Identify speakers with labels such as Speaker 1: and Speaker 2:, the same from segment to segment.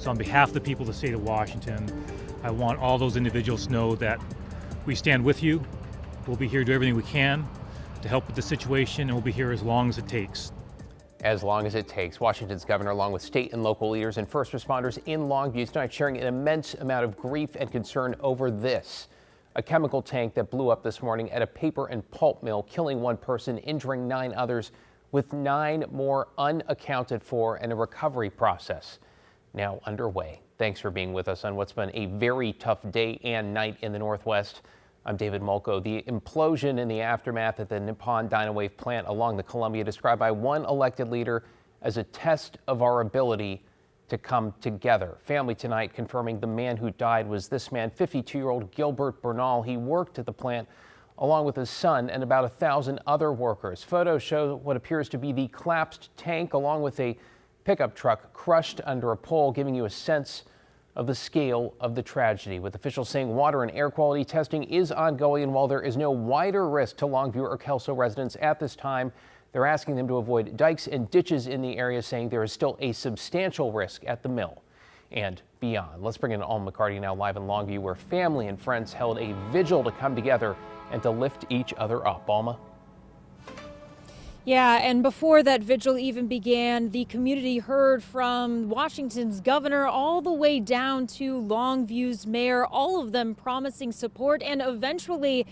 Speaker 1: So on behalf of the people of the state of Washington, I want all those individuals to know that we stand with you. We'll be here to do everything we can to help with the situation, and we'll be here as long as it takes.
Speaker 2: As long as it takes. Washington's governor, along with state and local leaders and first responders in Longview tonight, sharing an immense amount of grief and concern over this. A chemical tank that blew up this morning at a paper and pulp mill, killing one person, injuring 9 others, with 9 more unaccounted for, and a recovery process now underway. Thanks for being with us on what's been a very tough day and night in the Northwest. I'm David Mulco. The implosion in the aftermath at the Nippon Dynawave plant along the Columbia, described by one elected leader as a test of our ability to come together. Family tonight confirming the man who died was this man, 52-year-old Gilbert Bernal. He worked at the plant along with his son and about 1,000 other workers. Photos show what appears to be the collapsed tank along with a pickup truck crushed under a pole, giving you a sense of the scale of the tragedy, with officials saying water and air quality testing is ongoing. And while there is no wider risk to Longview or Kelso residents at this time, they're asking them to avoid dikes and ditches in the area, saying there is still a substantial risk at the mill and beyond. Let's bring in Alma McCarty now live in Longview, where family and friends held a vigil to come together and to lift each other up. Alma?
Speaker 3: Yeah, and before that vigil even began, the community heard from Washington's governor all the way down to Longview's mayor, all of them promising support and eventually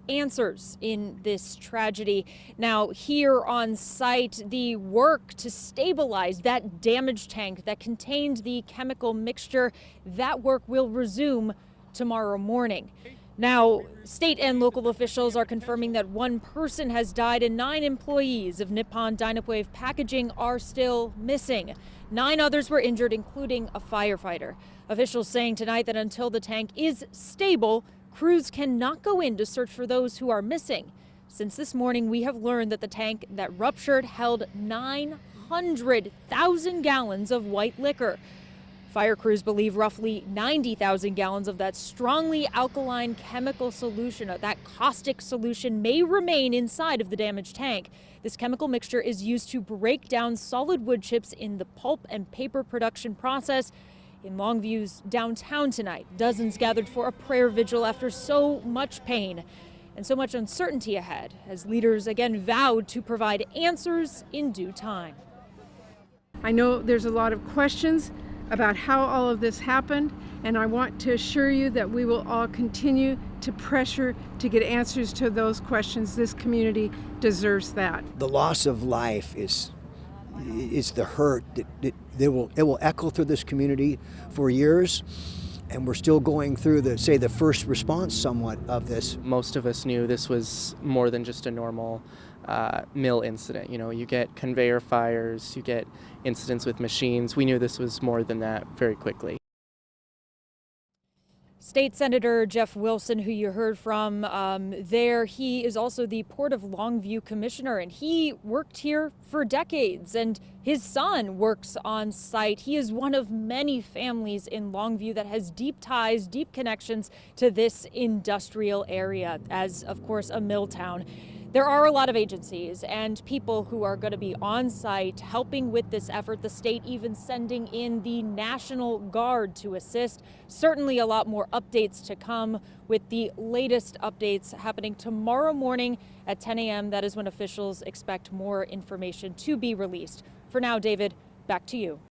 Speaker 3: answers in this tragedy. Now, here on site, the work to stabilize that damaged tank that contained the chemical mixture, that work will resume tomorrow morning. Now, state and local officials are confirming that 1 person has died and 9 employees of Nippon Dynawave Packaging are still missing. 9 others were injured, including a firefighter. Officials saying tonight that until the tank is stable, crews cannot go in to search for those who are missing. Since this morning, we have learned that the tank that ruptured held 900,000 gallons of white liquor. Fire crews believe roughly 90,000 gallons of that strongly alkaline chemical solution, that caustic solution, may remain inside of the damaged tank. This chemical mixture is used to break down solid wood chips in the pulp and paper production process. In Longview's downtown tonight, dozens gathered for a prayer vigil after so much pain and so much uncertainty ahead, as leaders again vowed to provide answers in due time.
Speaker 4: I know there's a lot of questions about how all of this happened, and I want to assure you that we will all continue to pressure to get answers to those questions. This community deserves that.
Speaker 5: The loss of life is the hurt that it will echo through this community for years, and we're still going through the first response somewhat of this.
Speaker 6: Most of us knew this was more than just a normal mill incident. You know, you get conveyor fires, you get incidents with machines. We knew this was more than that very quickly.
Speaker 3: State Senator Jeff Wilson, who you heard from there, he is also the Port of Longview commissioner, and he worked here for decades, and his son works on site. He is one of many families in Longview that has deep ties, deep connections to this industrial area, as of course a mill town. There are a lot of agencies and people who are going to be on site helping with this effort. The state even sending in the National Guard to assist. Certainly a lot more updates to come, with the latest updates happening tomorrow morning at 10 a.m. That is when officials expect more information to be released. For now, David, back to you.